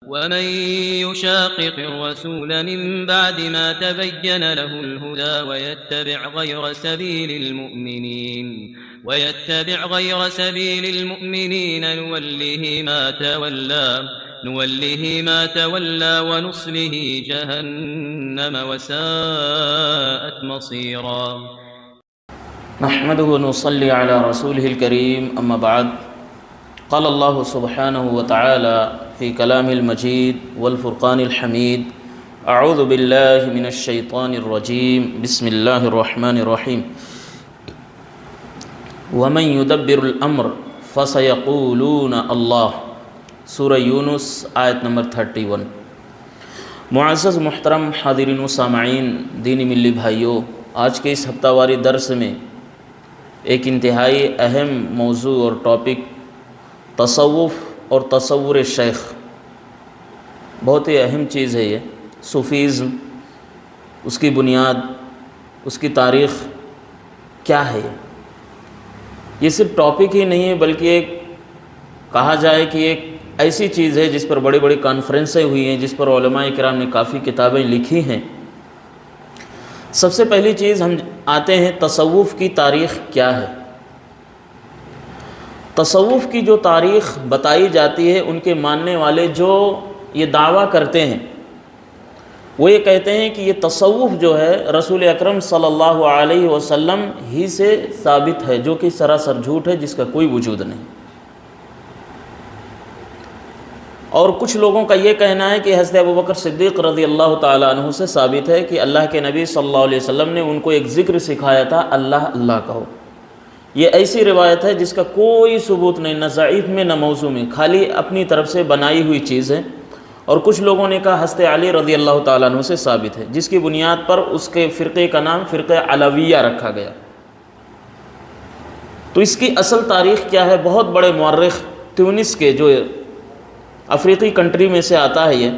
ومن يشاقق الرسول من بعد ما تبين له الهدى ويتبع غير سبيل المؤمنين نوله ما تولى ونصله جهنم وساءت مصيرا. نحمده ونصلي على رسوله الكريم، اما بعد. قال الله سبحانه وتعالى في كلامه المجيد والفرقان الحميد: اعوذ بالله من الشيطان الرجيم، بسم الله الرحمن الرحيم. ومن يدبر الامر فسيقولون الله. سورہ یونس آیت نمبر 31. معزز محترم حاضرین و سامعین، دینی ملی بھائیوں، آج کے اس ہفتہ واری درس میں ایک انتہائی اہم موضوع اور ٹاپک تصوف اور تصور شیخ. بہت ہی اہم چیز ہے یہ. صوفیزم، اس کی بنیاد، اس کی تاریخ کیا ہے. یہ صرف ٹاپک ہی نہیں ہے، بلکہ ایک کہا جائے کہ ایک ایسی چیز ہے جس پر بڑی بڑی کانفرنسیں ہوئی ہیں، جس پر علماء کرام نے کافی کتابیں لکھی ہیں. سب سے پہلی چیز ہم آتے ہیں تصوف کی تاریخ کیا ہے. تصوف کی جو تاریخ بتائی جاتی ہے، ان کے ماننے والے جو یہ دعویٰ کرتے ہیں وہ یہ کہتے ہیں کہ یہ تصوف جو ہے رسول اکرم صلی اللہ علیہ وسلم ہی سے ثابت ہے، جو کہ سراسر جھوٹ ہے، جس کا کوئی وجود نہیں. اور کچھ لوگوں کا یہ کہنا ہے کہ حضرت ابوبکر صدیق رضی اللہ تعالیٰ عنہ سے ثابت ہے کہ اللہ کے نبی صلی اللہ علیہ وسلم نے ان کو ایک ذکر سکھایا تھا، اللہ اللہ کہو. یہ ایسی روایت ہے جس کا کوئی ثبوت نہیں، نہ ضعیف میں نہ موضوع میں، خالی اپنی طرف سے بنائی ہوئی چیز ہے. اور کچھ لوگوں نے کہا حضرت علی رضی اللہ تعالیٰ عنہ سے ثابت ہے، جس کی بنیاد پر اس کے فرقے کا نام فرقہ علویہ رکھا گیا. تو اس کی اصل تاریخ کیا ہے؟ بہت بڑے مورخ تیونس کے، جو افریقی کنٹری میں سے آتا ہے، یہ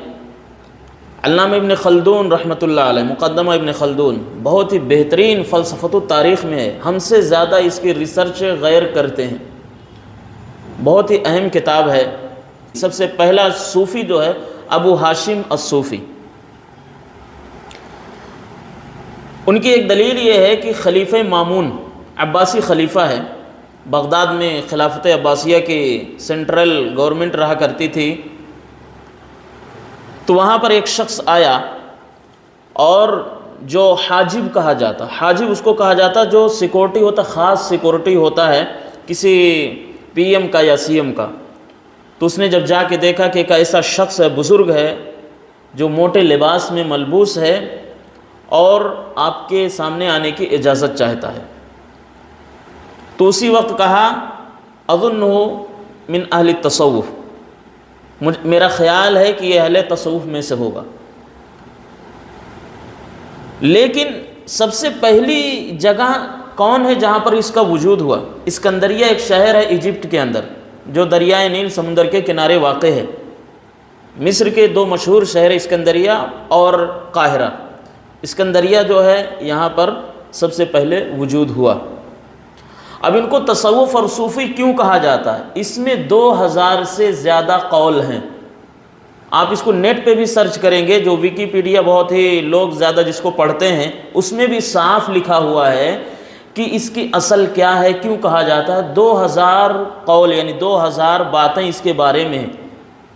علامہ ابن خلدون رحمۃ اللہ علیہ، مقدمہ ابن خلدون، بہت ہی بہترین فلسفۃ التاریخ میں ہے. ہم سے زیادہ اس کی ریسرچ غیر کرتے ہیں. بہت ہی اہم کتاب ہے. سب سے پہلا صوفی جو ہے ابو ہاشم الصوفی. ان کی ایک دلیل یہ ہے کہ خلیفہ مامون عباسی خلیفہ ہے. بغداد میں خلافت عباسیہ کی سینٹرل گورنمنٹ رہا کرتی تھی. تو وہاں پر ایک شخص آیا، اور جو حاجب کہا جاتا، حاجب اس کو کہا جاتا جو سیکورٹی ہوتا، خاص سیکورٹی ہوتا ہے کسی پی ایم کا یا سی ایم کا. تو اس نے جب جا کے دیکھا کہ ایک ایسا شخص ہے، بزرگ ہے، جو موٹے لباس میں ملبوس ہے اور آپ کے سامنے آنے کی اجازت چاہتا ہے، تو اسی وقت کہا اظنہ من اہل التصوف، میرا خیال ہے کہ یہ اہل تصوف میں سے ہوگا. لیکن سب سے پہلی جگہ کون ہے جہاں پر اس کا وجود ہوا؟ اسکندریہ ایک شہر ہے ایجپٹ کے اندر، جو دریائے نیل سمندر کے کنارے واقع ہے. مصر کے دو مشہور شہر اسکندریہ اور قاہرہ. اسکندریہ جو ہے یہاں پر سب سے پہلے وجود ہوا. اب ان کو تصوف اور صوفی کیوں کہا جاتا ہے؟ اس میں 2000 سے زیادہ قول ہیں. آپ اس کو نیٹ پہ بھی سرچ کریں گے، جو ویکیپیڈیا بہت ہی لوگ زیادہ جس کو پڑھتے ہیں، اس میں بھی صاف لکھا ہوا ہے کہ اس کی اصل کیا ہے، کیوں کہا جاتا ہے. 2000 قول یعنی 2000 باتیں اس کے بارے میں ہیں.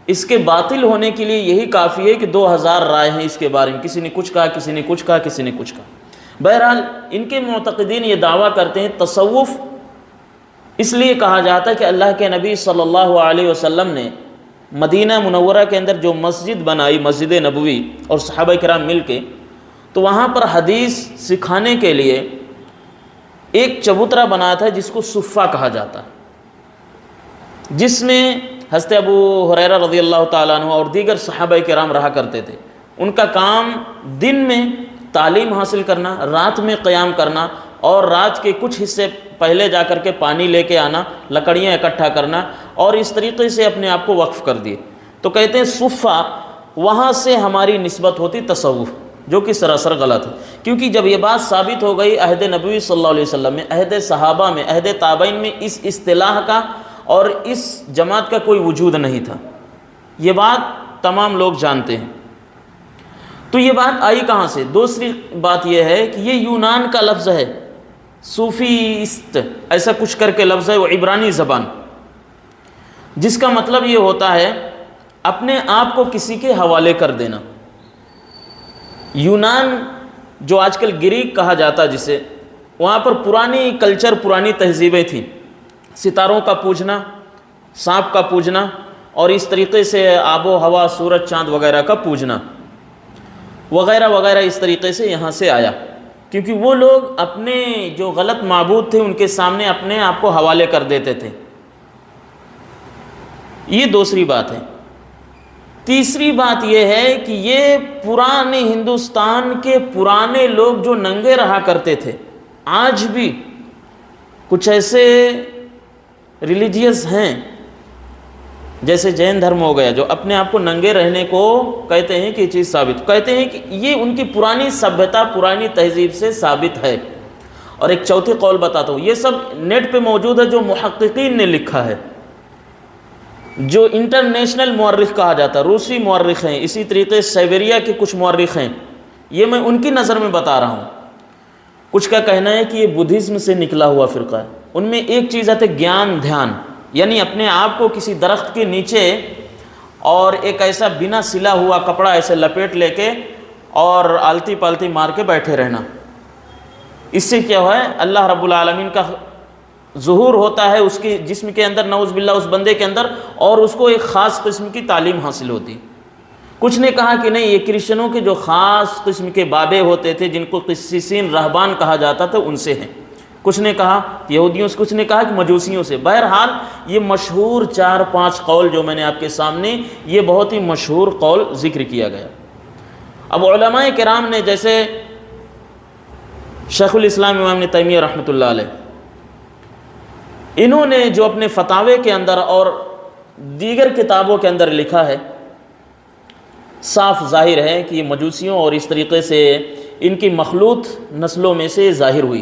اس کے باطل ہونے کے لیے یہی کافی ہے کہ 2000 رائے ہیں اس کے بارے میں. کسی نے کچھ کہا، کسی نے کچھ کہا، کسی نے کچھ کہا. بہرحال ان کے معتقدین یہ دعویٰ کرتے ہیں تصوف اس لیے کہا جاتا ہے کہ اللہ کے نبی صلی اللہ علیہ وسلم نے مدینہ منورہ کے اندر جو مسجد بنائی، مسجد نبوی، اور صحابہ کرام مل کے، تو وہاں پر حدیث سکھانے کے لیے ایک چبوترا بنا تھا جس کو صفہ کہا جاتا ہے، جس میں حضرت ابو ہریرہ رضی اللہ تعالیٰ عنہ اور دیگر صحابہ کرام رہا کرتے تھے. ان کا کام دن میں تعلیم حاصل کرنا، رات میں قیام کرنا، اور رات کے کچھ حصے پہلے جا کر کے پانی لے کے آنا، لکڑیاں اکٹھا کرنا، اور اس طریقے سے اپنے آپ کو وقف کر دیے. تو کہتے ہیں صفہ، وہاں سے ہماری نسبت ہوتی تصوف، جو کہ سراسر غلط ہے. کیونکہ جب یہ بات ثابت ہو گئی عہد نبوی صلی اللہ علیہ وسلم میں، عہد صحابہ میں، عہد تابعین میں اس اصطلاح کا اور اس جماعت کا کوئی وجود نہیں تھا. یہ بات تمام لوگ جانتے ہیں۔ تو یہ بات آئی کہاں سے؟ دوسری بات یہ ہے کہ یہ یونان کا لفظ ہے، صوفیسٹ ایسا کچھ کر کے لفظ ہے، وہ عبرانی زبان، جس کا مطلب یہ ہوتا ہے اپنے آپ کو کسی کے حوالے کر دینا۔ یونان جو آج کل گریک کہا جاتا جسے، وہاں پر پرانی کلچر، پرانی تہذیبیں تھیں، ستاروں کا پوجنا، سانپ کا پوجنا، اور اس طریقے سے آب و ہوا، سورج چاند وغیرہ کا پوجنا وغیرہ وغیرہ، اس طریقے سے یہاں سے آیا، کیونکہ وہ لوگ اپنے جو غلط معبود تھے ان کے سامنے اپنے آپ کو حوالے کر دیتے تھے۔ یہ دوسری بات ہے۔ تیسری بات یہ ہے کہ یہ پرانے ہندوستان کے پرانے لوگ جو ننگے رہا کرتے تھے، آج بھی کچھ ایسے ریلیجیس ہیں جیسے جین دھرم ہو گیا، جو اپنے آپ کو ننگے رہنے کو کہتے ہیں کہ یہ چیز ثابت، کہتے ہیں کہ یہ ان کی پرانی سبھیتا، پرانی تہذیب سے ثابت ہے۔ اور ایک چوتھی قول بتاتا ہوں، یہ سب نیٹ پہ موجود ہے، جو محققین نے لکھا ہے، جو انٹرنیشنل مورخ کہا جاتا ہے، روسی مورخ ہیں، اسی طریقے سائبیریا کے کچھ مورخ ہیں، یہ میں ان کی نظر میں بتا رہا ہوں۔ کچھ کا کہنا ہے کہ یہ بدھزم سے نکلا ہوا فرقہ ہے۔ ان میں ایک چیز آتی ہے گیان دھیان، یعنی اپنے آپ کو کسی درخت کے نیچے اور ایک ایسا بنا سلا ہوا کپڑا ایسے لپیٹ لے کے اور آلتی پالتی مار کے بیٹھے رہنا۔ اس سے کیا ہوا ہے؟ اللہ رب العالمین کا ظہور ہوتا ہے اس کی جسم کے اندر، نعوذ باللہ اس بندے کے اندر، اور اس کو ایک خاص قسم کی تعلیم حاصل ہوتی۔ کچھ نے کہا کہ نہیں، یہ کرسچنوں کے جو خاص قسم کے بابے ہوتے تھے جن کو قسیسین رہبان کہا جاتا تھا ان سے ہیں۔ کچھ نے کہا یہودیوں سے، کچھ نے کہا کہ مجوسیوں سے۔ بہرحال یہ مشہور 4-5 قول جو میں نے آپ کے سامنے، یہ بہت ہی مشہور قول ذکر کیا گیا۔ اب علماء کرام نے، جیسے شیخ الاسلام امام ابن تیمیہ رحمۃ اللہ علیہ، انہوں نے جو اپنے فتاوے کے اندر اور دیگر کتابوں کے اندر لکھا ہے، صاف ظاہر ہے کہ یہ مجوسیوں اور اس طریقے سے ان کی مخلوط نسلوں میں سے ظاہر ہوئی۔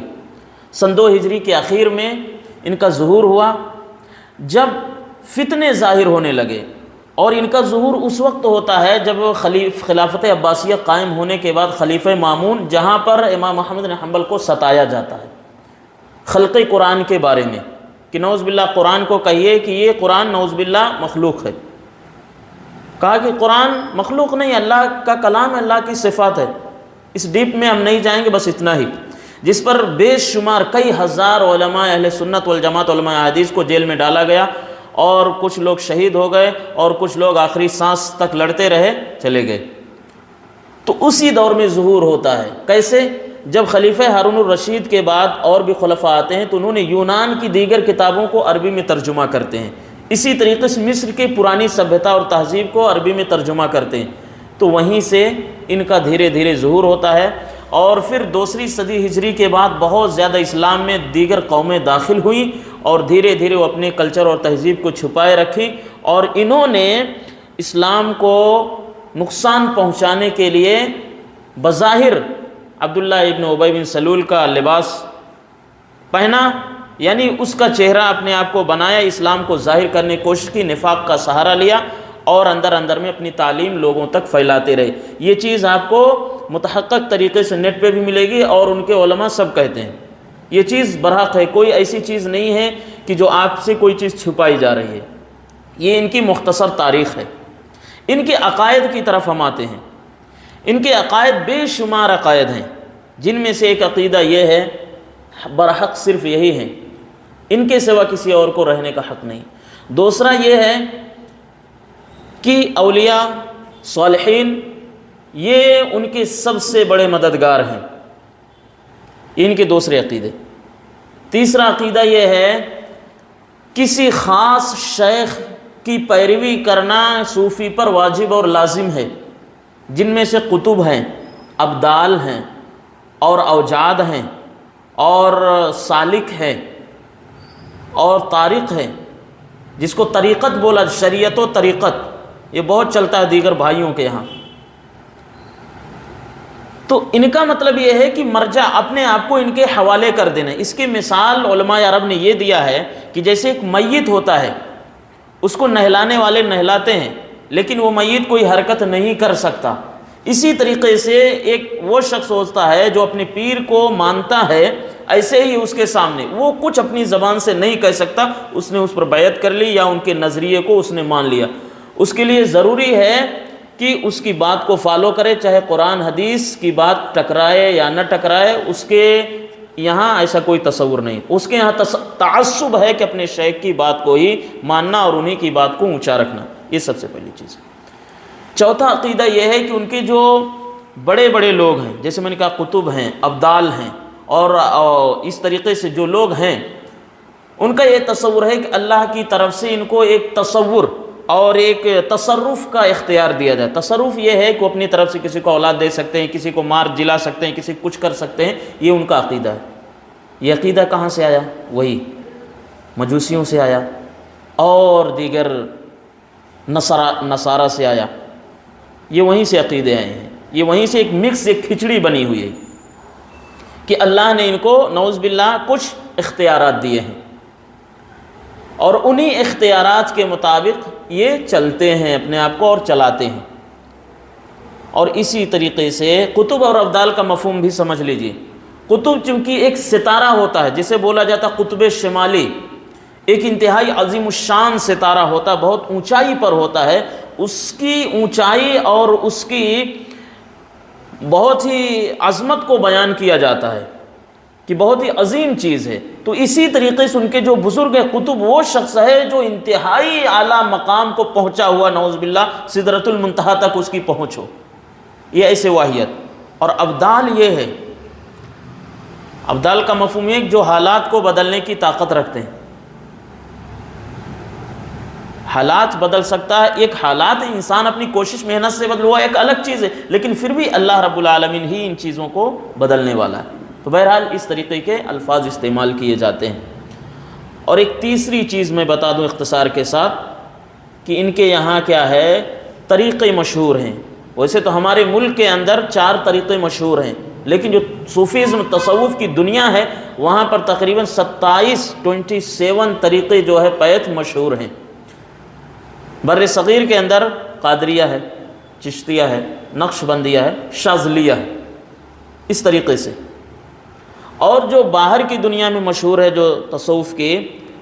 سن 2 ہجری کے آخر میں ان کا ظہور ہوا، جب فتنے ظاہر ہونے لگے، اور ان کا ظہور اس وقت ہوتا ہے جب خلافت عباسیہ قائم ہونے کے بعد خلیفہ مامون، جہاں پر امام احمد بن حنبل کو ستایا جاتا ہے خلق قرآن کے بارے میں، کہ نعوذ باللہ قرآن کو کہیے کہ یہ قرآن نعوذ باللہ مخلوق ہے۔ کہا کہ قرآن مخلوق نہیں، اللہ کا کلام ہے، اللہ کی صفات ہے۔ اس ڈیپ میں ہم نہیں جائیں گے، بس اتنا ہی، جس پر بے شمار کئی ہزار علماء اہل سنت والجماعت علماء حدیث کو جیل میں ڈالا گیا، اور کچھ لوگ شہید ہو گئے، اور کچھ لوگ آخری سانس تک لڑتے رہے، چلے گئے۔ تو اسی دور میں ظہور ہوتا ہے۔ کیسے؟ جب خلیفہ ہارون الرشید کے بعد اور بھی خلفاء آتے ہیں تو انہوں نے یونان کی دیگر کتابوں کو عربی میں ترجمہ کرتے ہیں، اسی طریقے سے مصر کی پرانی سبھیتا اور تہذیب کو عربی میں ترجمہ کرتے ہیں، تو وہیں سے ان کا دھیرے دھیرے ظہور ہوتا ہے۔ اور پھر 2 صدی ہجری کے بعد بہت زیادہ اسلام میں دیگر قومیں داخل ہوئیں، اور دھیرے دھیرے وہ اپنے کلچر اور تہذیب کو چھپائے رکھی، اور انہوں نے اسلام کو نقصان پہنچانے کے لیے بظاہر عبداللہ ابن ابی بن سلول کا لباس پہنا، یعنی اس کا چہرہ اپنے آپ کو بنایا، اسلام کو ظاہر کرنے کی کوشش کی، نفاق کا سہارا لیا، اور اندر اندر میں اپنی تعلیم لوگوں تک پھیلاتے رہے۔ یہ چیز آپ کو متحقق طریقے سے نیٹ پہ بھی ملے گی، اور ان کے علماء سب کہتے ہیں یہ چیز برحق ہے، کوئی ایسی چیز نہیں ہے کہ جو آپ سے کوئی چیز چھپائی جا رہی ہے۔ یہ ان کی مختصر تاریخ ہے۔ ان کے عقائد کی طرف ہم آتے ہیں۔ ان کے عقائد بے شمار عقائد ہیں، جن میں سے ایک عقیدہ یہ ہے، برحق صرف یہی ہے، ان کے سوا کسی اور کو رہنے کا حق نہیں۔ دوسرا یہ ہے کہ اولیاء صالحین یہ ان کے سب سے بڑے مددگار ہیں، ان کے دوسرے عقیدے۔ تیسرا عقیدہ یہ ہے کسی خاص شیخ کی پیروی کرنا صوفی پر واجب اور لازم ہے، جن میں سے قطب ہیں، ابدال ہیں، اور اوجاد ہیں، اور سالک ہیں، اور طارق ہیں، جس کو طریقت بولا، شریعت و طریقت، یہ بہت چلتا ہے دیگر بھائیوں کے یہاں۔ تو ان کا مطلب یہ ہے کہ مرجع اپنے آپ کو ان کے حوالے کر دینا۔ اس کی مثال علماء عرب نے یہ دیا ہے کہ جیسے ایک میت ہوتا ہے، اس کو نہلانے والے نہلاتے ہیں، لیکن وہ میت کوئی حرکت نہیں کر سکتا۔ اسی طریقے سے ایک وہ شخص ہوتا ہے جو اپنے پیر کو مانتا ہے، ایسے ہی اس کے سامنے وہ کچھ اپنی زبان سے نہیں کہہ سکتا، اس نے اس پر بیعت کر لی یا ان کے نظریے کو اس نے مان لیا۔ اس کے لیے ضروری ہے کہ اس کی بات کو فالو کرے، چاہے قرآن حدیث کی بات ٹکرائے یا نہ ٹکرائے، اس کے یہاں ایسا کوئی تصور نہیں۔ اس کے یہاں تعصب ہے کہ اپنے شیخ کی بات کو ہی ماننا اور انہی کی بات کو اونچا رکھنا، یہ سب سے پہلی چیز ہے۔ چوتھا عقیدہ یہ ہے کہ ان کے جو بڑے بڑے لوگ ہیں، جیسے میں نے کہا قطب ہیں، ابدال ہیں، اور اس طریقے سے جو لوگ ہیں، ان کا یہ تصور ہے کہ اللہ کی طرف سے ان کو ایک تصور اور ایک تصرف کا اختیار دیا جائے۔ تصرف یہ ہے کہ وہ اپنی طرف سے کسی کو اولاد دے سکتے ہیں، کسی کو مار جلا سکتے ہیں، کسی کو کچھ کر سکتے ہیں، یہ ان کا عقیدہ ہے۔ یہ عقیدہ کہاں سے آیا؟ وہی مجوسیوں سے آیا اور دیگر نصارہ سے آیا، یہ وہیں سے عقیدے آئے ہیں، یہ وہیں سے ایک مکس، ایک کھچڑی بنی ہوئی ہے کہ اللہ نے ان کو نعوذ باللہ کچھ اختیارات دیے ہیں اور انہی اختیارات کے مطابق یہ چلتے ہیں اپنے آپ کو اور چلاتے ہیں۔ اور اسی طریقے سے قطب اور ابدال کا مفہوم بھی سمجھ لیجئے۔ قطب چونکہ ایک ستارہ ہوتا ہے، جسے بولا جاتا ہے قطب شمالی، ایک انتہائی عظیم الشان ستارہ ہوتا ہے، بہت اونچائی پر ہوتا ہے، اس کی اونچائی اور اس کی بہت ہی عظمت کو بیان کیا جاتا ہے کہ بہت ہی عظیم چیز ہے۔ تو اسی طریقے سے ان کے جو بزرگ ہیں قطب، وہ شخص ہے جو انتہائی اعلیٰ مقام کو پہنچا ہوا، نعوذ باللہ سدرۃ المنتہا تک اس کی پہنچ ہو، یہ ایسے واحد۔ اور ابدال یہ ہے، ابدال کا مفہوم ہے جو حالات کو بدلنے کی طاقت رکھتے ہیں۔ حالات بدل سکتا ہے، ایک حالات انسان اپنی کوشش محنت سے بدل ہوا ایک الگ چیز ہے، لیکن پھر بھی اللہ رب العالمین ہی ان چیزوں کو بدلنے والا ہے۔ تو بہرحال اس طریقے کے الفاظ استعمال کیے جاتے ہیں۔ اور ایک تیسری چیز میں بتا دوں اختصار کے ساتھ کہ ان کے یہاں کیا ہے، طریقے مشہور ہیں۔ ویسے تو ہمارے ملک کے اندر 4 طریقے مشہور ہیں، لیکن جو صوفیزم تصوف کی دنیا ہے وہاں پر تقریباً 27 طریقے جو ہے پیت مشہور ہیں۔ بر صغیر کے اندر قادریہ ہے، چشتیہ ہے، نقش بندیہ ہے، شاذلیہ ہے، اس طریقے سے۔ اور جو باہر کی دنیا میں مشہور ہے جو تصوف کے،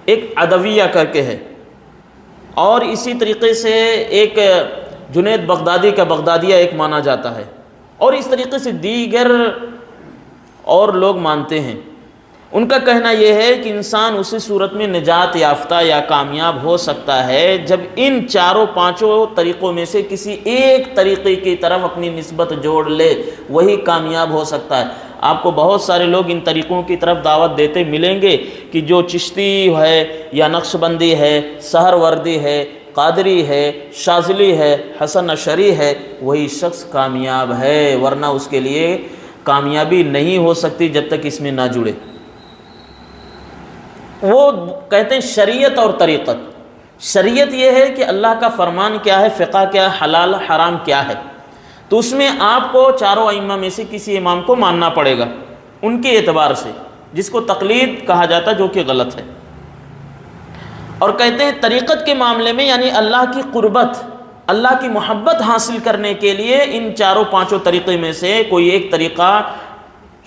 ایک عدویہ کر کے ہے، اور اسی طریقے سے ایک جنید بغدادی کا بغدادیہ ایک مانا جاتا ہے، اور اس طریقے سے دیگر اور لوگ مانتے ہیں۔ ان کا کہنا یہ ہے کہ انسان اسی صورت میں نجات یافتہ یا کامیاب ہو سکتا ہے جب ان 4-5 طریقوں میں سے کسی ایک طریقے کی طرف اپنی نسبت جوڑ لے، وہی کامیاب ہو سکتا ہے۔ آپ کو بہت سارے لوگ ان طریقوں کی طرف دعوت دیتے ملیں گے کہ جو چشتی ہے یا نقش بندی ہے، سہر وردی ہے، قادری ہے، شاذلی ہے، حسن اشعری ہے، وہی شخص کامیاب ہے، ورنہ اس کے لیے کامیابی نہیں ہو سکتی جب تک اس میں نہ جڑے۔ وہ کہتے ہیں شریعت اور طریقت۔ شریعت یہ ہے کہ اللہ کا فرمان کیا ہے، فقہ کیا ہے، حلال حرام کیا ہے، تو اس میں آپ کو 4 ائمہ میں سے کسی امام کو ماننا پڑے گا ان کے اعتبار سے، جس کو تقلید کہا جاتا ہے، جو کہ غلط ہے۔ اور کہتے ہیں طریقت کے معاملے میں یعنی اللہ کی قربت، اللہ کی محبت حاصل کرنے کے لیے ان 4-5 طریقے میں سے کوئی ایک طریقہ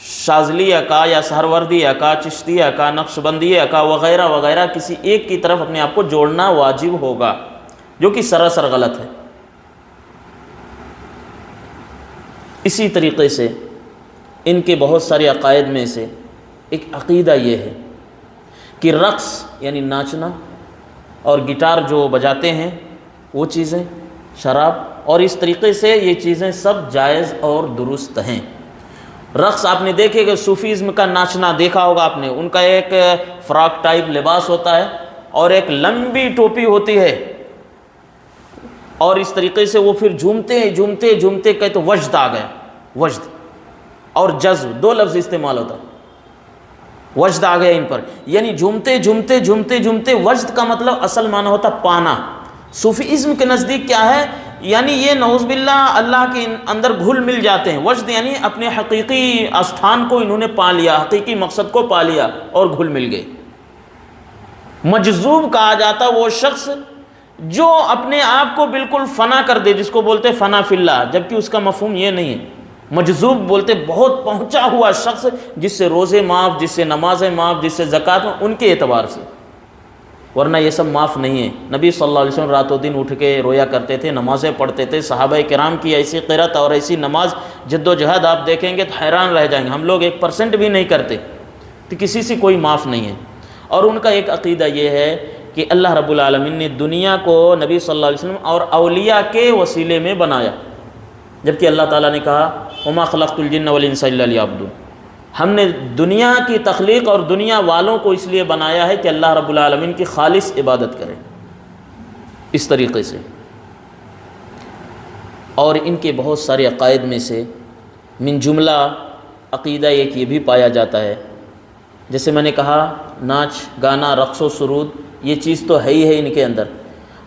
شاذلیہ کا یا سہروردیہ کا، چشتیہ کا، نقش بندیہ کا وغیرہ وغیرہ کسی ایک کی طرف اپنے آپ کو جوڑنا واجب ہوگا، جو کہ سراسر غلط ہے۔ اسی طریقے سے ان کے بہت سارے عقائد میں سے ایک عقیدہ یہ ہے کہ رقص یعنی ناچنا اور گٹار جو بجاتے ہیں وہ چیزیں، شراب، اور اس طریقے سے یہ چیزیں سب جائز اور درست ہیں۔ رقص آپ نے دیکھے کہ صوفیزم کا ناچنا دیکھا ہوگا آپ نے، ان کا ایک فراک ٹائپ لباس ہوتا ہے اور ایک لمبی ٹوپی ہوتی ہے، اور اس طریقے سے وہ پھر جھومتے جھومتے جھومتے کہتے وجد آ گیا، وجد اور جذب 2 لفظ استعمال ہوتا ہے، وجد آ گیا ان پر، یعنی جھومتے جھومتے جھومتے جھومتے۔ وجد کا مطلب اصل معنی ہوتا پانا۔ صوفیزم کے نزدیک کیا ہے، یعنی یہ نعوذ باللہ اللہ کے اندر گھل مل جاتے ہیں۔ وجد یعنی اپنے حقیقی استھان کو انہوں نے پا لیا، حقیقی مقصد کو پا لیا اور گھل مل گئے۔ مجذوب کہا جاتا وہ شخص جو اپنے آپ کو بالکل فنا کر دے، جس کو بولتے فنا فی اللہ، جبکہ اس کا مفہوم یہ نہیں ہے۔ مجذوب بولتے بہت پہنچا ہوا شخص، جس سے روزے معاف، جس سے نمازیں معاف، جس سے زکوٰۃ، ان کے اعتبار سے، ورنہ یہ سب معاف نہیں ہے۔ نبی صلی اللہ علیہ وسلم رات و دن اٹھ کے رویا کرتے تھے، نمازیں پڑھتے تھے، صحابہ کرام کی ایسی قرات اور ایسی نماز جد و جہد آپ دیکھیں گے تو حیران رہ جائیں گے۔ ہم لوگ 1% بھی نہیں کرتے، تو کسی سے کوئی معاف نہیں ہے۔ اور ان کا ایک عقیدہ یہ ہے کہ اللہ رب العالمین نے دنیا کو نبی صلی اللہ علیہ وسلم اور اولیاء کے وسیلے میں بنایا، جبکہ اللہ تعالیٰ نے کہا وما خلقت الجن والانس الا لیعبدون۔ ہم نے دنیا کی تخلیق اور دنیا والوں کو اس لیے بنایا ہے کہ اللہ رب العالمین کی خالص عبادت کریں، اس طریقے سے۔ اور ان کے بہت سارے عقائد میں سے من جملہ عقیدہ ایک یہ بھی پایا جاتا ہے، جیسے میں نے کہا ناچ گانا رقص و سرود یہ چیز تو ہے ہی ہے ان کے اندر،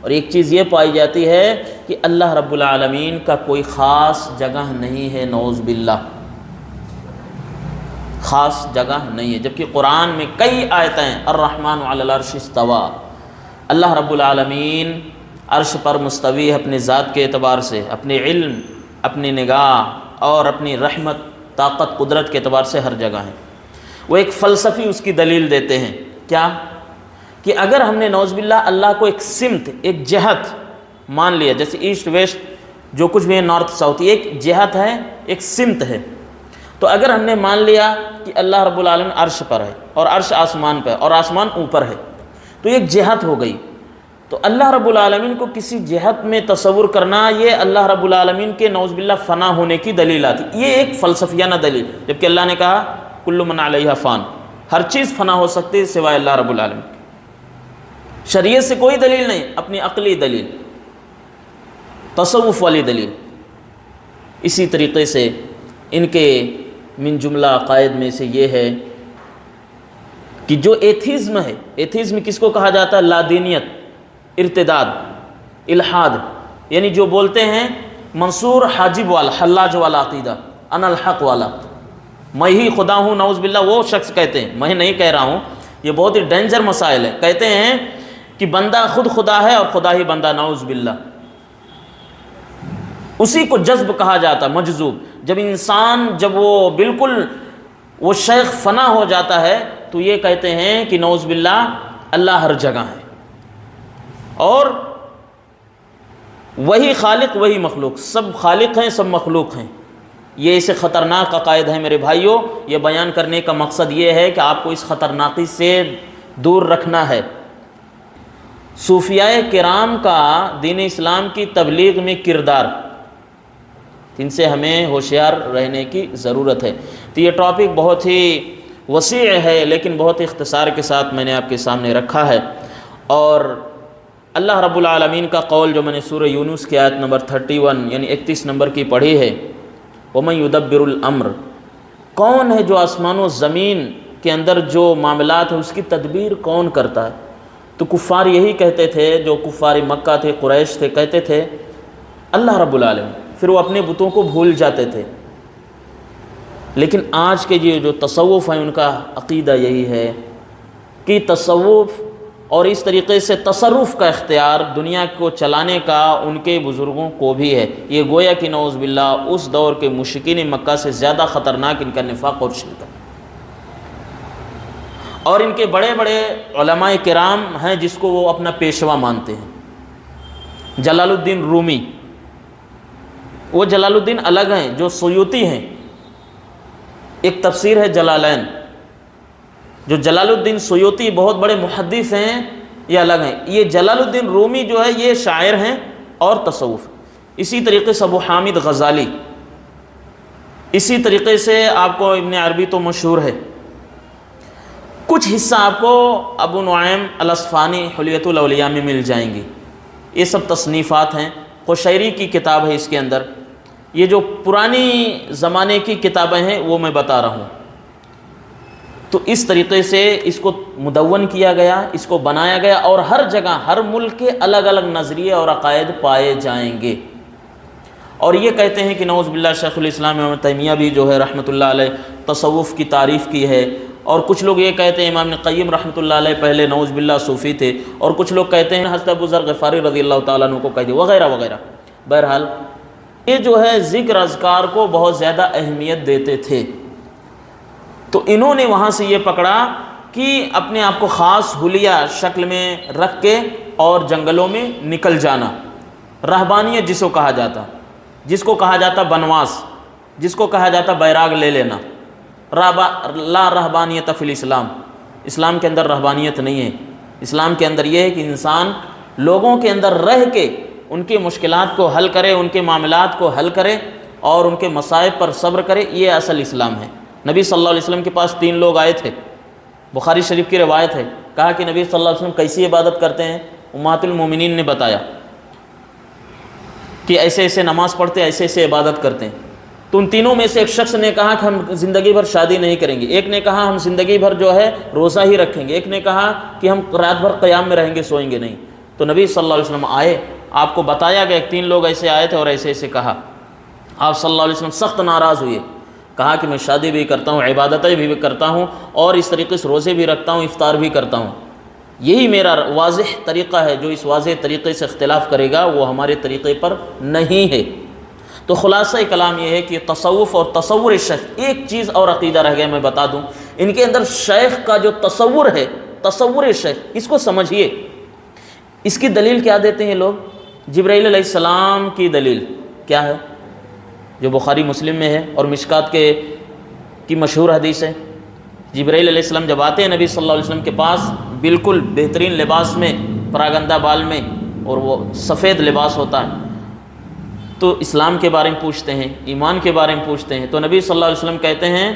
اور ایک چیز یہ پائی جاتی ہے کہ اللہ رب العالمین کا کوئی خاص جگہ نہیں ہے، نعوذ باللہ، خاص جگہ نہیں ہے، جبکہ قرآن میں کئی آیتیں ہیں الرحمن علی العرش استویٰ، اللہ رب العالمین عرش پر مستوی ہے اپنے ذات کے اعتبار سے، اپنے علم، اپنی نگاہ اور اپنی رحمت، طاقت، قدرت کے اعتبار سے ہر جگہ ہے۔ وہ ایک فلسفی اس کی دلیل دیتے ہیں، کیا کہ اگر ہم نے نعوذ باللہ اللہ کو ایک سمت، ایک جہت مان لیا، جیسے ایسٹ ویسٹ جو کچھ بھی ہے، نارتھ ساؤتھ، ایک جہت ہے، ایک سمت ہے، تو اگر ہم نے مان لیا کہ اللہ رب العالمین عرش پر ہے اور عرش آسمان پہ ہے اور آسمان اوپر ہے، تو ایک جہت ہو گئی، تو اللہ رب العالمین کو کسی جہت میں تصور کرنا یہ اللہ رب العالمین کے نعوذ باللہ فنا ہونے کی دلیل آتی، یہ ایک فلسفیانہ دلیل، جبکہ اللہ نے کہا کل من علیہا فان، ہر چیز فنا ہو سکتی ہے سوائے اللہ رب العالمین۔ شریعت سے کوئی دلیل نہیں، اپنی عقلی دلیل، تصوف والی دلیل۔ اسی طریقے سے ان کے من جملہ عقائد میں سے یہ ہے کہ جو ایتھیزم ہے، ایتھیزم کس کو کہا جاتا ہے؟ لادینیت، ارتداد، الحاد، یعنی جو بولتے ہیں منصور حاجب والا، حلاج والا عقیدہ، انا الحق والا، میں ہی خدا ہوں، نعوذ باللہ، وہ شخص کہتے ہیں، میں نہیں کہہ رہا ہوں، یہ بہت ہی ڈینجر مسائل ہے، کہتے ہیں کہ بندہ خود خدا ہے اور خدا ہی بندہ، نعوذ باللہ، اسی کو جذب کہا جاتا، مجذوب۔ جب انسان جب وہ بالکل وہ شیخ فنا ہو جاتا ہے تو یہ کہتے ہیں کہ نعوذ باللہ اللہ ہر جگہ ہے اور وہی خالق وہی مخلوق، سب خالق ہیں سب مخلوق ہیں۔ یہ اسے خطرناک عقائد ہیں میرے بھائیوں، یہ بیان کرنے کا مقصد یہ ہے کہ آپ کو اس خطرناکی سے دور رکھنا ہے۔ صوفیاء کرام کا دین اسلام کی تبلیغ میں کردار، ان سے ہمیں ہوشیار رہنے کی ضرورت ہے۔ تو یہ ٹاپک بہت ہی وسیع ہے، لیکن بہت اختصار کے ساتھ میں نے آپ کے سامنے رکھا ہے۔ اور اللہ رب العالمین کا قول جو میں نے سورہ یونس کی آیت نمبر 31 یعنی 31 نمبر کی پڑھی ہے، وَمَن يُدَبِّرُ الْأَمْرَ، کون ہے جو آسمان و زمین کے اندر جو معاملات ہیں اس کی تدبیر کون کرتا ہے؟ تو کفار یہی کہتے تھے، جو کفار مکہ تھے، قریش تھے، کہتے تھے اللہ رب العالمین، پھر وہ اپنے بتوں کو بھول جاتے تھے۔ لیکن آج کے جو تصوف ہیں ان کا عقیدہ یہی ہے کہ تصوف اور اس طریقے سے تصرف کا اختیار دنیا کو چلانے کا ان کے بزرگوں کو بھی ہے۔ یہ گویا کہ نعوذ باللہ اس دور کے مشرکین مکہ سے زیادہ خطرناک ان کا نفاق اور شرک ہے۔ اور ان کے بڑے بڑے علماء کرام ہیں جس کو وہ اپنا پیشوا مانتے ہیں۔ جلال الدین رومی، وہ جلال الدین الگ ہیں جو سیوطی ہیں، ایک تفسیر ہے جلالین، جو جلال الدین سیوطی بہت بڑے محدث ہیں، یہ الگ ہیں۔ یہ جلال الدین رومی جو ہے یہ شاعر ہیں اور تصوف۔ اسی طریقے سے ابو حامد غزالی، اسی طریقے سے آپ کو ابن عربی تو مشہور ہے، کچھ حصہ آپ کو ابو نعیم الاصفہانی حلیۃ الاولیاء میں مل جائیں گی۔ یہ سب تصنیفات ہیں، قشیری کی کتاب ہے اس کے اندر۔ یہ جو پرانی زمانے کی کتابیں ہیں وہ میں بتا رہا ہوں۔ تو اس طریقے سے اس کو مدون کیا گیا، اس کو بنایا گیا، اور ہر جگہ ہر ملک کے الگ الگ نظریے اور عقائد پائے جائیں گے۔ اور یہ کہتے ہیں کہ نعوذ باللہ شیخ الاسلام ابن تیمیہ بھی جو ہے رحمۃ اللہ علیہ تصوف کی تعریف کی ہے، اور کچھ لوگ یہ کہتے ہیں امام ابن قیم رحمۃ اللہ علیہ پہلے نعوذ باللہ صوفی تھے، اور کچھ لوگ کہتے ہیں حضرت ابو ذر غفاری رضی اللہ تعالیٰ عنہ کو کہہ دیا، وغیرہ وغیرہ۔ بہرحال یہ جو ہے ذکر اذکار کو بہت زیادہ اہمیت دیتے تھے، تو انہوں نے وہاں سے یہ پکڑا کہ اپنے آپ کو خاص حلیہ شکل میں رکھ کے اور جنگلوں میں نکل جانا، رہبانیت جس کو کہا جاتا، جس کو کہا جاتا بنواس، جس کو کہا جاتا بیراگ لے لینا۔ لا رہبانیت فی الاسلام، اسلام کے اندر رہبانیت نہیں ہے۔ اسلام کے اندر یہ ہے کہ انسان لوگوں کے اندر رہ کے ان کی مشکلات کو حل کرے، ان کے معاملات کو حل کرے اور ان کے مصائب پر صبر کرے، یہ اصل اسلام ہے۔ نبی صلی اللہ علیہ وسلم کے پاس 3 لوگ آئے تھے، بخاری شریف کی روایت ہے، کہا کہ نبی صلی اللہ علیہ وسلم کیسی عبادت کرتے ہیں؟ امہات المومنین نے بتایا کہ ایسے ایسے نماز پڑھتے، ایسے ایسے عبادت کرتے ہیں۔ تو ان تینوں میں سے ایک شخص نے کہا کہ ہم زندگی بھر شادی نہیں کریں گے، ایک نے کہا ہم زندگی بھر جو ہے روزہ ہی رکھیں گے، ایک نے کہا کہ ہم رات بھر قیام میں رہیں گے، سوئیں گے نہیں۔ تو نبی صلی اللہ علیہ وسلم آئے، آپ کو بتایا گیا 3 لوگ ایسے آئے تھے اور ایسے ایسے کہا۔ آپ صلی اللہ علیہ وسلم سخت ناراض ہوئے، کہا کہ میں شادی بھی کرتا ہوں، عبادتیں بھی کرتا ہوں، اور اس طریقے سے روزے بھی رکھتا ہوں، افطار بھی کرتا ہوں، یہی میرا واضح طریقہ ہے، جو اس واضح طریقے سے اختلاف کرے گا وہ ہمارے طریقے پر نہیں ہے۔ تو خلاصہ کلام یہ ہے کہ تصوف اور تصور شیخ، ایک چیز اور عقیدہ رہ گیا میں بتا دوں، ان کے اندر شیخ کا جو تصور ہے، تصور شیخ، اس کو سمجھیے۔ اس کی دلیل کیا دیتے ہیں لوگ؟ جبرائیل علیہ السلام کی دلیل کیا ہے، جو بخاری مسلم میں ہے اور مشکات کی مشہور حدیث ہے۔ جبرائیل علیہ السلام جب آتے ہیں نبی صلی اللہ علیہ وسلم کے پاس، بالکل بہترین لباس میں، پراگندہ بال میں، اور وہ سفید لباس ہوتا ہے، تو اسلام کے بارے میں پوچھتے ہیں، ایمان کے بارے میں پوچھتے ہیں، تو نبی صلی اللہ علیہ وسلم کہتے ہیں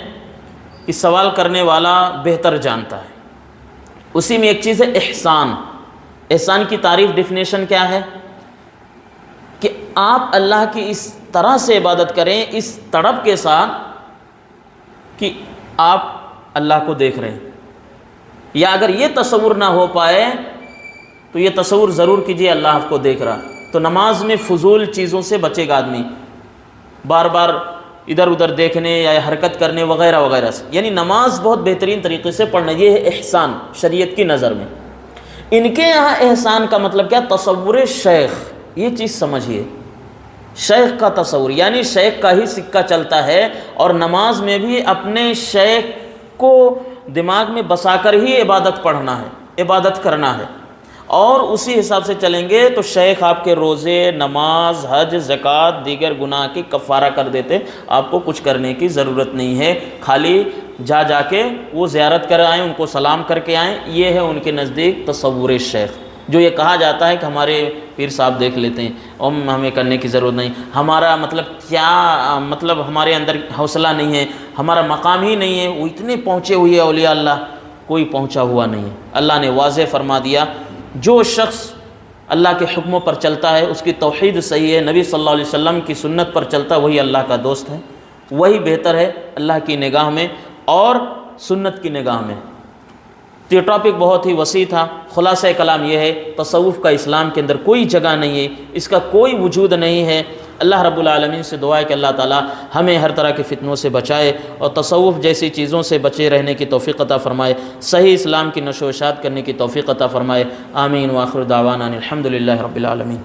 کہ سوال کرنے والا بہتر جانتا ہے۔ اسی میں ایک چیز ہے احسان۔ احسان کی تعریف، ڈیفینیشن کیا ہے؟ کہ آپ اللہ کی اس طرح سے عبادت کریں، اس تڑپ کے ساتھ کہ آپ اللہ کو دیکھ رہے ہیں، یا اگر یہ تصور نہ ہو پائے تو یہ تصور ضرور کیجئے اللہ آپ کو دیکھ رہا۔ تو نماز میں فضول چیزوں سے بچے گا آدمی، بار بار ادھر ادھر دیکھنے یا حرکت کرنے وغیرہ وغیرہ سے، یعنی نماز بہت بہترین طریقے سے پڑھنا، یہ ہے احسان شریعت کی نظر میں۔ ان کے یہاں احسان کا مطلب کیا؟ تصور شیخ، یہ چیز سمجھیے، شیخ کا تصور، یعنی شیخ کا ہی سکہ چلتا ہے، اور نماز میں بھی اپنے شیخ کو دماغ میں بسا کر ہی عبادت پڑھنا ہے، عبادت کرنا ہے، اور اسی حساب سے چلیں گے تو شیخ آپ کے روزے، نماز، حج، زکوٰۃ، دیگر گناہ کی کفارہ کر دیتے، آپ کو کچھ کرنے کی ضرورت نہیں ہے، خالی جا کے وہ زیارت کر آئیں، ان کو سلام کر کے آئیں۔ یہ ہے ان کے نزدیک تصور شیخ، جو یہ کہا جاتا ہے کہ ہمارے پیر صاحب دیکھ لیتے ہیں، ہمیں کرنے کی ضرورت نہیں، ہمارا مطلب کیا، مطلب ہمارے اندر حوصلہ نہیں ہے، ہمارا مقام ہی نہیں ہے، وہ اتنے پہنچے ہوئے اولیاء اللہ، کوئی پہنچا ہوا نہیں ہے۔ اللہ نے واضح فرما دیا، جو شخص اللہ کے حکموں پر چلتا ہے، اس کی توحید صحیح ہے، نبی صلی اللہ علیہ وسلم کی سنت پر چلتا ہے، وہی اللہ کا دوست ہے، وہی بہتر ہے اللہ کی نگاہ میں اور سنت کی نگاہ میں۔ تو یہ ٹاپک بہت ہی وسیع تھا، خلاصہ کلام یہ ہے، تصوف کا اسلام کے اندر کوئی جگہ نہیں ہے، اس کا کوئی وجود نہیں ہے۔ اللہ رب العالمین سے دعا ہے کہ اللہ تعالی ہمیں ہر طرح کے فتنوں سے بچائے اور تصوف جیسی چیزوں سے بچے رہنے کی توفیق عطا فرمائے، صحیح اسلام کی نشر و اشاعت کرنے کی توفیق عطا فرمائے۔ آمین۔ وآخر دعوانا الحمدللہ رب العالمین۔